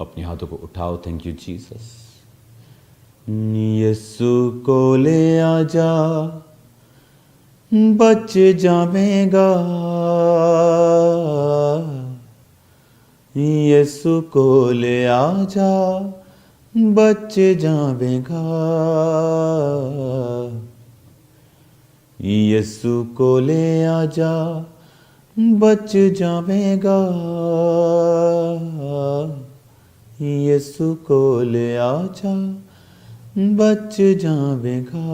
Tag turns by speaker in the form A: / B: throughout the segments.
A: अपने हाथों को उठाओ। Thank you Jesus. यीशु को ले आजा, बच जावेगा। यीशु को ले आजा, बच जावेगा। यीशु को ले आजा, बच जावेगा। यीशु को ले आजा, बच जावेगा।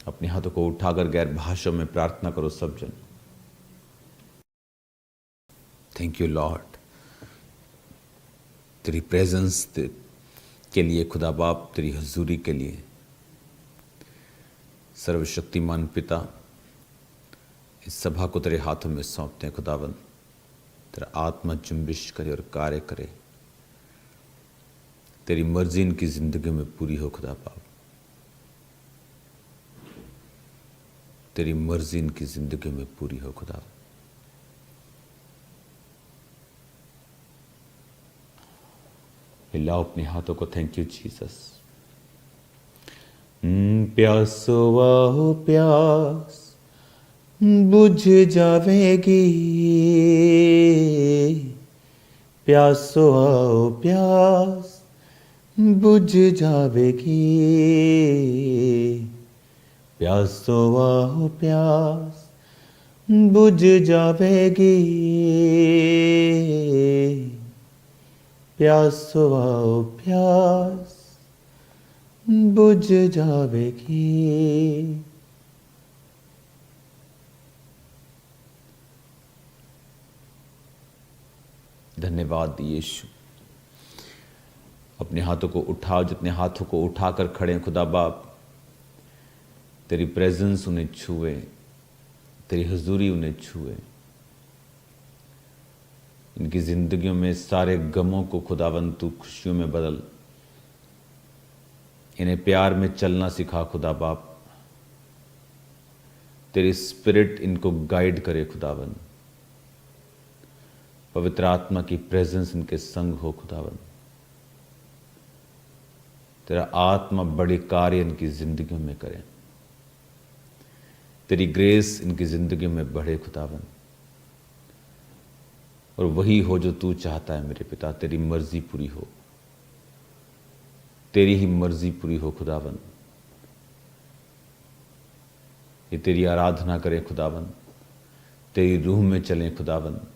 A: अपने हाथों को उठाकर गैर भाषाओं में प्रार्थना करो सब जन। थैंक यू लॉर्ड, तेरी प्रेजेंस के लिए खुदा बाप, तेरी हजूरी के लिए। सर्वशक्तिमान पिता, इस सभा को तेरे हाथों में सौंपते हैं खुदावन। तेरा आत्मा जुम्बिश करे और कार्य करे। तेरी मर्जी इनकी जिंदगी में पूरी हो खुदा बाप। तेरी मर्जी इनकी जिंदगी में पूरी हो खुदा। हिलाओ अपने हाथों को। Thank you Jesus. प्यासो आओ प्यास बुझ जावेगी। प्यासो आओ प्यास बुझ जावेगी। प्यासो आओ प्यास बुझ जावेगी। प्यासो आओ प्यास बुझ जावेगी। धन्यवाद यीशु। अपने हाथों को उठाओ। जितने हाथों को उठाकर खड़े हैं खुदा बाप, तेरी प्रेजेंस उन्हें छुए, तेरी हुजूरी उन्हें छुए। इनकी जिंदगियों में सारे गमों को खुदावंद तू खुशियों में बदल। इन्हें प्यार में चलना सिखा खुदा बाप। तेरी स्पिरिट इनको गाइड करे खुदावंद। पवित्र आत्मा की प्रेजेंस इनके संग हो खुदावंद। तेरा आत्मा बड़े कार्य इनकी जिंदगियों में करे। तेरी ग्रेस इनकी जिंदगी में बढ़े खुदावंद। और वही हो जो तू चाहता है मेरे पिता। तेरी मर्जी पूरी हो। तेरी ही मर्जी पूरी हो खुदावंद। ये तेरी आराधना करें खुदावंद। तेरी रूह में चलें खुदावंद।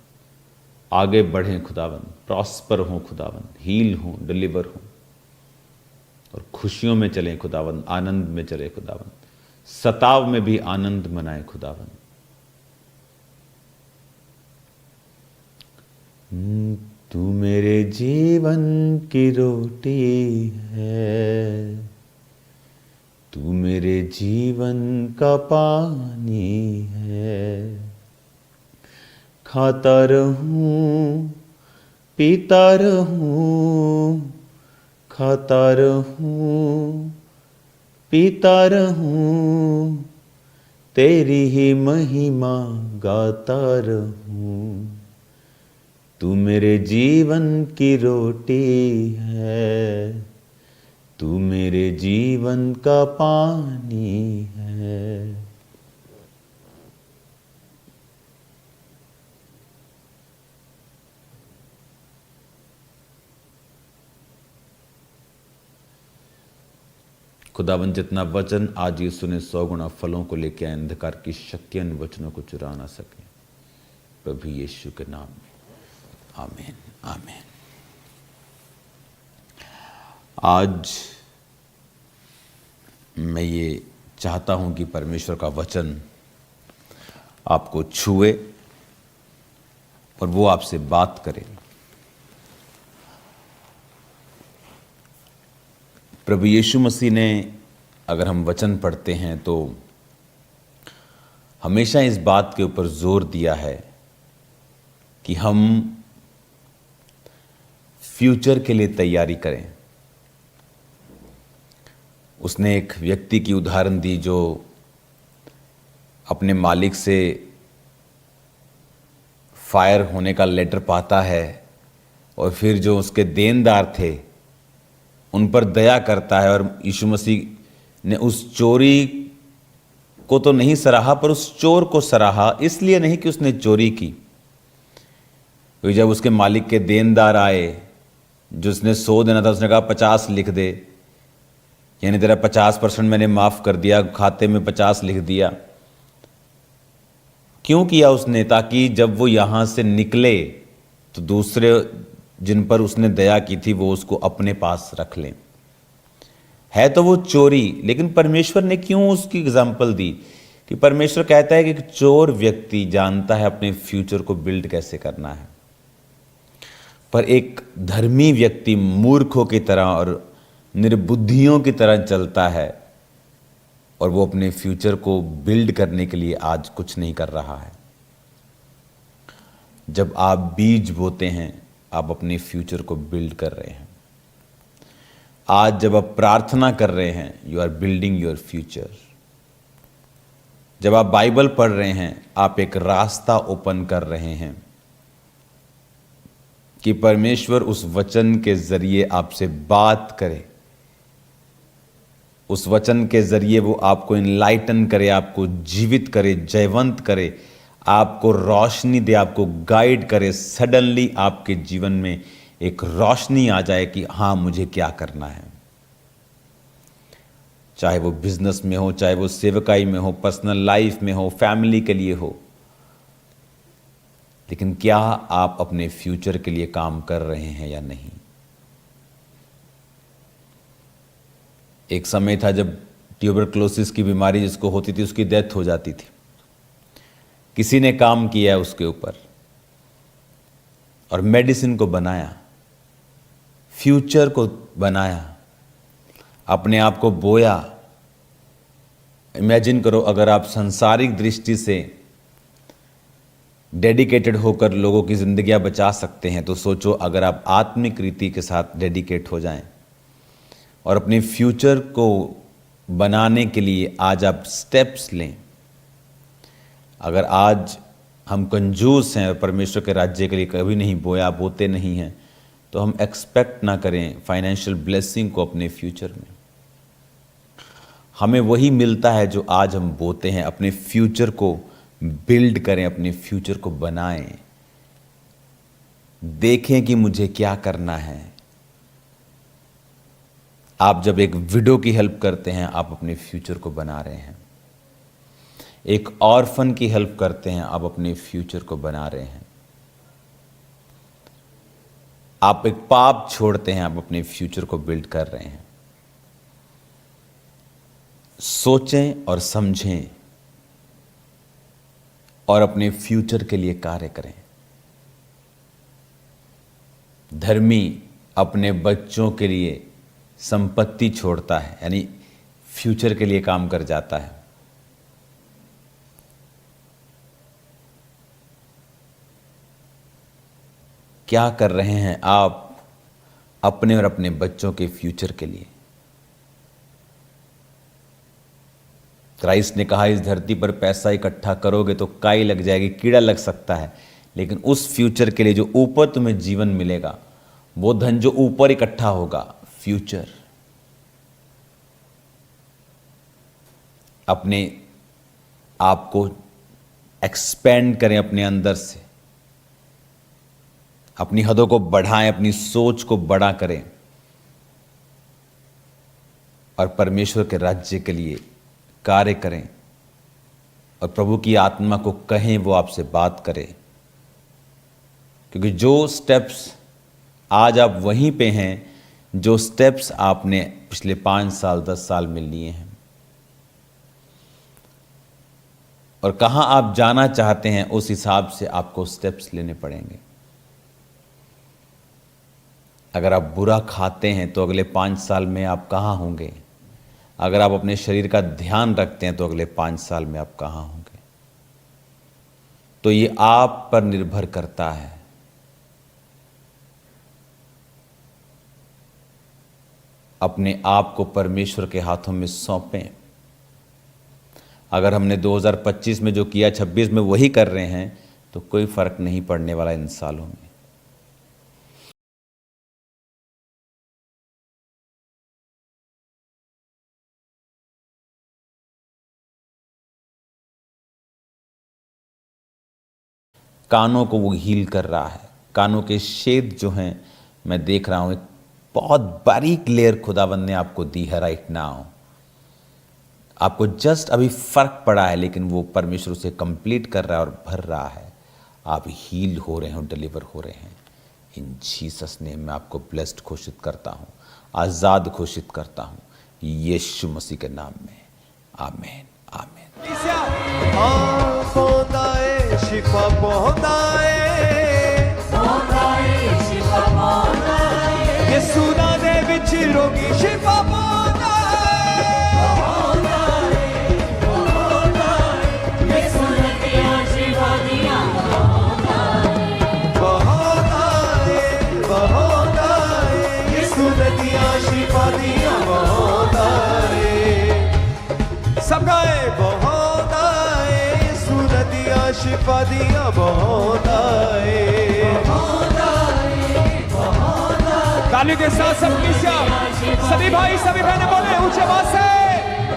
A: आगे बढ़ें खुदावंद। प्रॉस्पर हों खुदावंद। हील हों, डिलीवर हों और खुशियों में चलें खुदावंद। आनंद में चले खुदावंद। सताव में भी आनंद मनाएं खुदावंद। तू मेरे जीवन की रोटी है। तू मेरे जीवन का पानी है। खाता रहूं, पीता रहूं, खाता रहूं, पीता रहूं, तेरी ही महिमा गाता रहूं। तू मेरे जीवन की रोटी है। तू मेरे जीवन का पानी है। खुदावन, जितना वचन आज यीशु ने 100 गुना फलों को लेकर आए, अंधकार की शक्तियां इन वचनों को चुरा ना सके। प्रभु यीशु के नाम में आमीन, आमीन। आज मैं ये चाहता हूं कि परमेश्वर का वचन आपको छुए और वो आपसे बात करे। प्रभु यीशु मसीह ने, अगर हम वचन पढ़ते हैं तो हमेशा इस बात के ऊपर जोर दिया है कि हम फ्यूचर के लिए तैयारी करें। उसने एक व्यक्ति की उदाहरण दी जो अपने मालिक से फायर होने का लेटर पाता है और फिर जो उसके देनदार थे उन पर दया करता है। और यीशु मसीह ने उस चोरी को तो नहीं सराहा, पर उस चोर को सराहा, इसलिए नहीं कि उसने चोरी की। क्योंकि जब उसके मालिक के देनदार आए, जो उसने 100 देना था, उसने कहा 50 लिख दे, यानी तेरा 50% मैंने माफ़ कर दिया, खाते में 50 लिख दिया। क्यों किया उसने? ताकि जब वो यहाँ से निकले तो दूसरे जिन पर उसने दया की थी वो उसको अपने पास रख लें। है तो वो चोरी, लेकिन परमेश्वर ने क्यों उसकी एग्जाम्पल दी? कि परमेश्वर कहता है कि एक चोर व्यक्ति जानता है अपने फ्यूचर को बिल्ड कैसे करना है, पर एक धर्मी व्यक्ति मूर्खों की तरह और निर्बुद्धियों की तरह चलता है और वो अपने फ्यूचर को बिल्ड करने के लिए आज कुछ नहीं कर रहा है। जब आप बीज बोते हैं, आप अपने फ्यूचर को बिल्ड कर रहे हैं। आज जब आप प्रार्थना कर रहे हैं, you are building your future. जब आप बाइबल पढ़ रहे हैं, आप एक रास्ता ओपन कर रहे हैं कि परमेश्वर उस वचन के जरिए आपसे बात करे, उस वचन के जरिए वो आपको इनलाइटन करे, आपको जीवित करे, जयवंत करे, आपको रोशनी दे, आपको गाइड करे। सडनली आपके जीवन में एक रोशनी आ जाए कि हाँ, मुझे क्या करना है। चाहे वो बिजनेस में हो, चाहे वो सेवकाई में हो, पर्सनल लाइफ में हो, फैमिली के लिए हो, लेकिन क्या आप अपने फ्यूचर के लिए काम कर रहे हैं या नहीं? एक समय था जब ट्यूबरक्लोसिस की बीमारी जिसको होती थी उसकी डेथ हो जाती थी। किसी ने काम किया उसके ऊपर और मेडिसिन को बनाया, फ्यूचर को बनाया, अपने आप को बोया। इमेजिन करो, अगर आप सांसारिक दृष्टि से डेडिकेटेड होकर लोगों की जिंदगियां बचा सकते हैं, तो सोचो अगर आप आत्मिक रीति के साथ डेडिकेट हो जाएं और अपने फ्यूचर को बनाने के लिए आज आप स्टेप्स लें। अगर आज हम कंजूस हैं और परमेश्वर के राज्य के लिए कभी नहीं बोया, बोते नहीं हैं, तो हम एक्सपेक्ट ना करें फाइनेंशियल ब्लेसिंग को अपने फ्यूचर में। हमें वही मिलता है जो आज हम बोते हैं। अपने फ्यूचर को बिल्ड करें, अपने फ्यूचर को बनाएं, देखें कि मुझे क्या करना है। आप जब एक विडो की हेल्प करते हैं, आप अपने फ्यूचर को बना रहे हैं। एक ऑर्फन की हेल्प करते हैं, आप अपने फ्यूचर को बना रहे हैं। आप एक पाप छोड़ते हैं, आप अपने फ्यूचर को बिल्ड कर रहे हैं। सोचें और समझें और अपने फ्यूचर के लिए कार्य करें। धर्मी अपने बच्चों के लिए संपत्ति छोड़ता है, यानी फ्यूचर के लिए काम कर जाता है। क्या कर रहे हैं आप अपने और अपने बच्चों के फ्यूचर के लिए? क्राइस्ट ने कहा, इस धरती पर पैसा इकट्ठा करोगे तो काई लग जाएगी, कीड़ा लग सकता है, लेकिन उस फ्यूचर के लिए जो ऊपर तुम्हें जीवन मिलेगा, वो धन जो ऊपर इकट्ठा होगा, फ्यूचर। अपने आप को एक्सपेंड करें, अपने अंदर से अपनी हदों को बढ़ाएं, अपनी सोच को बड़ा करें और परमेश्वर के राज्य के लिए कार्य करें। और प्रभु की आत्मा को कहें वो आपसे बात करे, क्योंकि जो स्टेप्स आज आप वहीं पे हैं, जो स्टेप्स आपने पिछले 5 साल 10 साल में लिए हैं और कहां आप जाना चाहते हैं, उस हिसाब से आपको स्टेप्स लेने पड़ेंगे। अगर आप बुरा खाते हैं तो अगले 5 साल में आप कहाँ होंगे? अगर आप अपने शरीर का ध्यान रखते हैं तो अगले 5 साल में आप कहाँ होंगे? तो ये आप पर निर्भर करता है। अपने आप को परमेश्वर के हाथों में सौंपें। अगर हमने 2025 में जो किया 26 में वही कर रहे हैं तो कोई फर्क नहीं पड़ने वाला इन सालों में। कानों को वो हील कर रहा है। कानों के छेद जो हैं मैं देख रहा हूँ, एक बहुत बारीक लेयर खुदावंद ने आपको दी है राइट नाउ। आपको जस्ट अभी फर्क पड़ा है, लेकिन वो परमेश्वर उसे कंप्लीट कर रहा है और भर रहा है। आप हील हो रहे हैं, डिलीवर हो रहे हैं। इन जीसस नेम मैं आपको ब्लेस्ड घोषित करता हूँ, आज़ाद घोषित करता हूँ, यीशु मसीह के नाम में। आमीन आमीन।
B: शिफा पहुंचाए, यीशु नाम दे विच रोगी शिफा शिफा दिया बहुत आए। ताली के साथ सबकी सभी भाई सभी बहनें बोले ऊंचे आवाज से,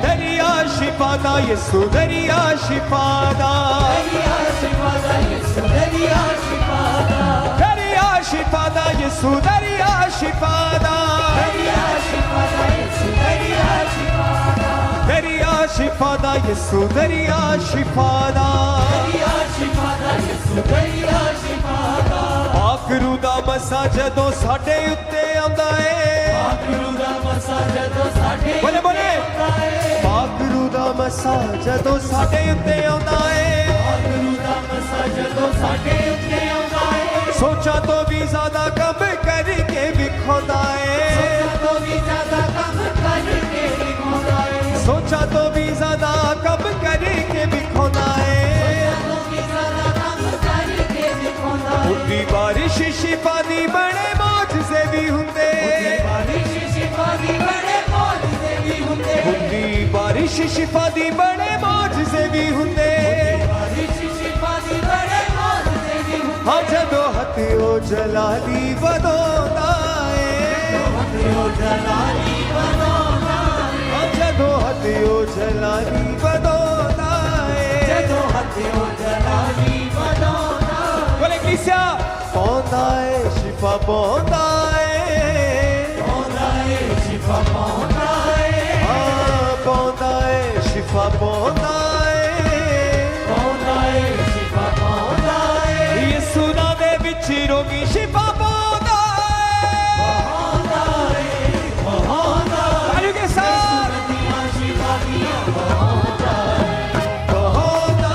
B: दरिया शिफा दा यीशु दरिया शिफा दा, दरिया शिफा दा यीशु दरिया शिफा दा, दरिया शिफा दा यीशु दरिया शिफा दा, दरिया शिफा दा यीशु दरिया शिफा दा, दरिया शिफा दा यीशु दरिया शिफा दा, दरिया शिफा दा यीशु दरिया शिफा दा। आखरू दा मसा जदों साडे उत्ते आंदा ए, आखरू दा मसा जदों साडे बोले बोले आखरू दा मसा जदों साडे उत्ते आंदा ए, आखरू दा मसा जदों साडे उत्ते आंदा ए, सोचा तो भी ज्यादा कम करके विखोंदा ए, सोचा तो भी ज्यादा कम करके विखोंदा ए, सोचा तो भी ज्यादा कम करके विखोंदा ए, उठी बारिश शिफा दी बड़े मौजज़े भी हुंदे, बारिश शिफा दी बड़े मौजज़े भी हुंदे, उठी बारिश शिफा दी बड़े मौजज़े भी हुंदे, बारिश शिफा दी बड़े मौजज़े भी हुंदे। हाँ जदों हथियो जलाली वदोंदा ए, हथियो जलाली वदोंदा ए, हाँ जदों हथियो जलाली वदोंदा ए, जदों हथियो जलाली वदोंदा बोले किसा पौंदा है शिफा पौंदा है, पौंदा है शिफा पौंदा है, हाँ पौंदा है शिफा पौंदा है, पौंदा है शिफा पौंदा है, यीशु नाम दे विच रोगी शिफा पौंदा है, पौंदा है पौंदा है के साथ शिफा दिया पौंदा है, पौंदा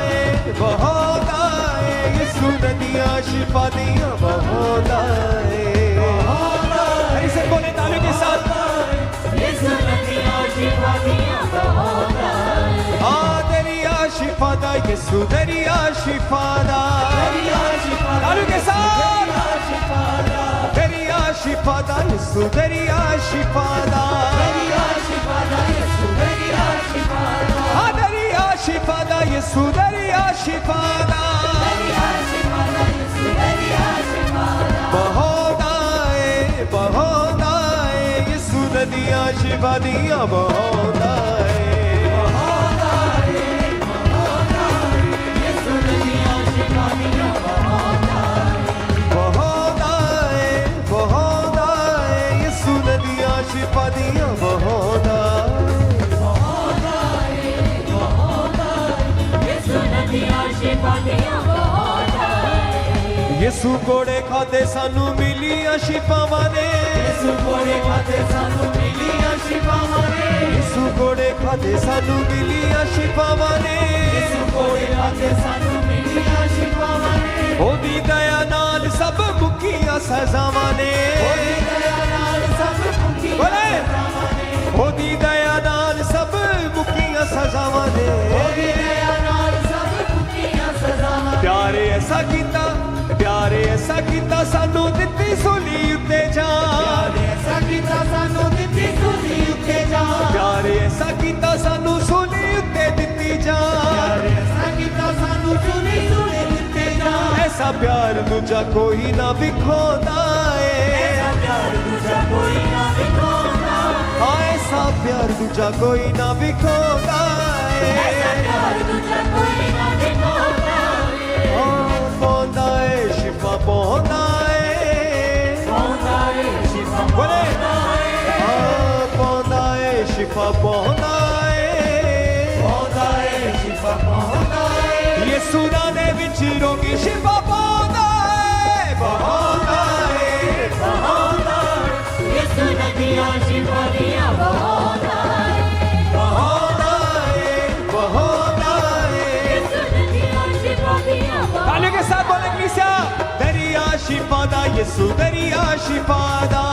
B: है बहुत आए, यीशु नदियाँ शिफा दिया बहुत आए। ऐसे बोले ताली के साथ, यीशु नदियाँ शिफा दिया बहुत आए। हाँ दरिया शिफा दा यीशु दरिया शिफा दा, ताली के साथ, दरिया शिफा दा यीशु दरिया शिफा दा, दरिया शिफा दा यीशु दरिया शिफा दा, हाँ दरिया शिफा दा यीशु दरिया शिफा दा, दरिया शिफा दा यीशु दरिया शिफा दा। बहुत आए यीशु नदियाँ शिफा दिया बहुत आए, यीशु नदियाँ शिफा दिया बहुत आए, बहुत आए यीशु नदियाँ शिफा दिया बहुत आए। यीशु कोड़े खाते सानू मिलियां शिफावां ने, यीशु कोड़े खाते सानू मिलियां शिफावां ने, यीशु कोड़े खाते सानू मिलियां शिफावां ने, यीशु कोड़े खाते सानू मिलियां शिफावां ने, ओदी दया नाल सब मुक्कियां सजावां ने, ओदी दया नाल सब मुक्कियां सजावां ने, ओदी दया नाल सब मुक्कियां सजावां ने, ओदी दया नाल सब मुक्कियां सजावां। प्यारे ऐसा कीता, प्यारे ऐसा कीता सानू दित्ती सूली उत्ते जान, प्यारे ऐसा कीता सानू दित्ती सूली उत्ते जान, प्यारे ऐसा कीता सानू सूली उत्ते दित्ती जान, प्यारे ऐसा कीता सानू सूली उत्ते जान। ऐसा प्यार दूजा कोई ना विखोंदा है, ऐसा प्यार दूजा कोई ना विखोंदा, हाँ ऐसा प्यार दूजा कोई ना बिखोता
C: ऐसा प्यार दूजा कोई ना बिखोता
B: हाँ पौंदा है शिफा पौंदा
C: पौंदा है शिफा
B: बोले
C: पौंदा
B: हाँ पौंदा है शिफा पौंदा
C: शिफा पौंदा
B: ये सुना ने विच रोगी शिफा पौंदा
C: यीशु नदियाँ शिफा दिया बहाना यीशु नदियाँ शिफा दिया बहाना
B: तालियों के साथ बोले कलीसिया दरिया शिफा दा यीशु दरिया शिफा दा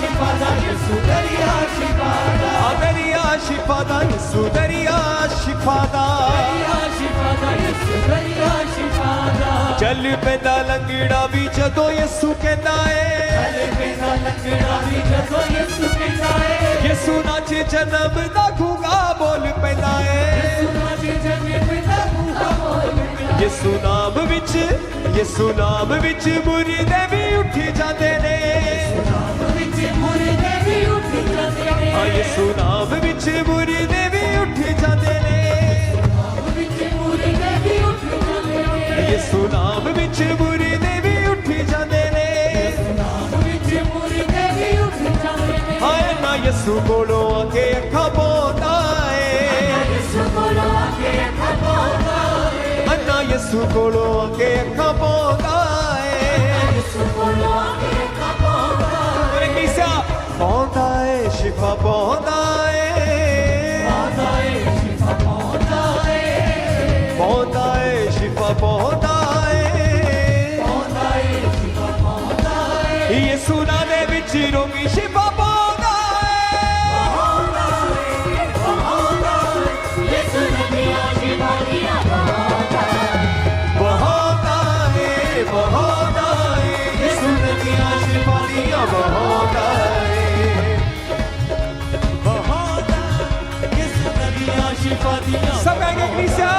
C: शिफा दा यीशु दरिया शिफा दा
B: दरिया शिफा दा यीशु दरिया शिफा दा
C: शिफा दा यीशु दरिया शिफा दा
B: चल पैदा लंगड़ा भी जदों यीशु कहता है
C: चल पैदा लंगड़ा भी जदों यीशु कहता है
B: यीशु नाचे जन्म दा गूंगा बोल पैदा है यीशु नाम विच मुर्दे भी उठी जाते ने हाँ यीशु नाम विच मुर्दे भी उठी जाते ने यीशु नाम विच मुर्दे भी उठी जाते ने हाय ना यीशु कोलों आके अखा पोंदा है अन्ना यीशु कोलों आके अखा पोंदा है पौंदा है शिफा पौंदा है पौंदा है शिफा पौंदा है ये सुना दे विच रोगी शिफा पौंदा बहोता है यीशु नदियाँ शिफा दिया बहोता सब कहेंगे कलीसिया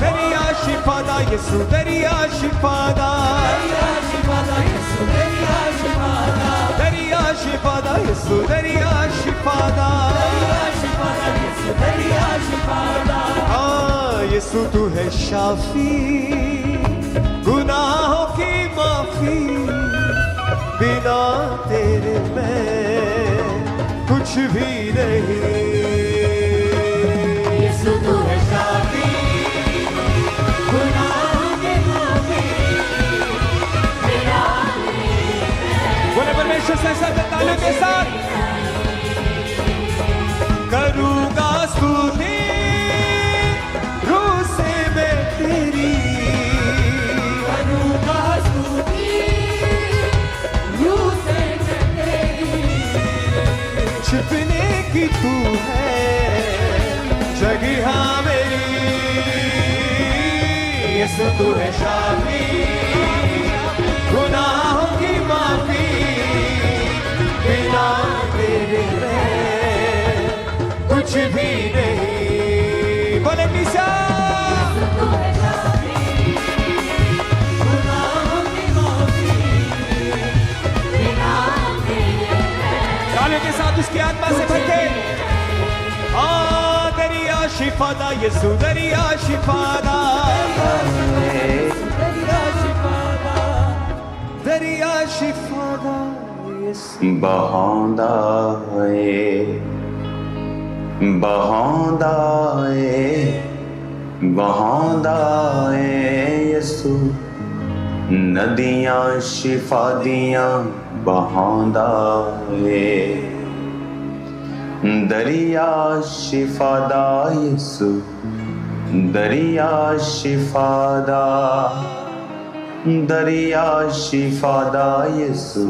B: दरिया शिफा दा यीशु दरिया शिफा दा दरिया शिफा दा यीशु दरिया शिफा दा हाँ यीशु तू है शाफी गुनाहों की माफी बिना तेरे मैं कुछ भी नहीं
C: तू है शाफी गुनाहों की माफी
B: बोले परमेश्वर से सब तालियों के साथ करूँगा स्तुति रूह से मैं तेरी
C: करूँगा स्तुति रूह से मैं तेरी
B: छिपने की तू है जगह मेरी यीशु तू है शाफी गुनाहों की माफी बिना तेरे मैं कुछ भी नहीं बोले निशा
C: तू है शाफी गुनाहों की माफी बिना तेरे
B: तालियों के साथ उसकी आत्मा से भर के दरिया शिफा दा यीशु दरिया शिफा दा दरिया शिफा दा यीशु
D: बहांदा है यीशु नदियाँ शिफा दियाँ बहांदा है दरिया शिफा दा यीशु दरिया शिफा दा यीशु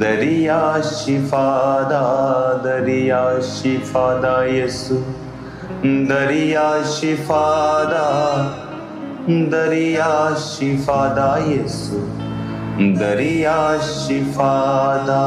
D: दरिया शिफा दा यीशु दरिया शिफा दा यीशु दरिया शिफा दा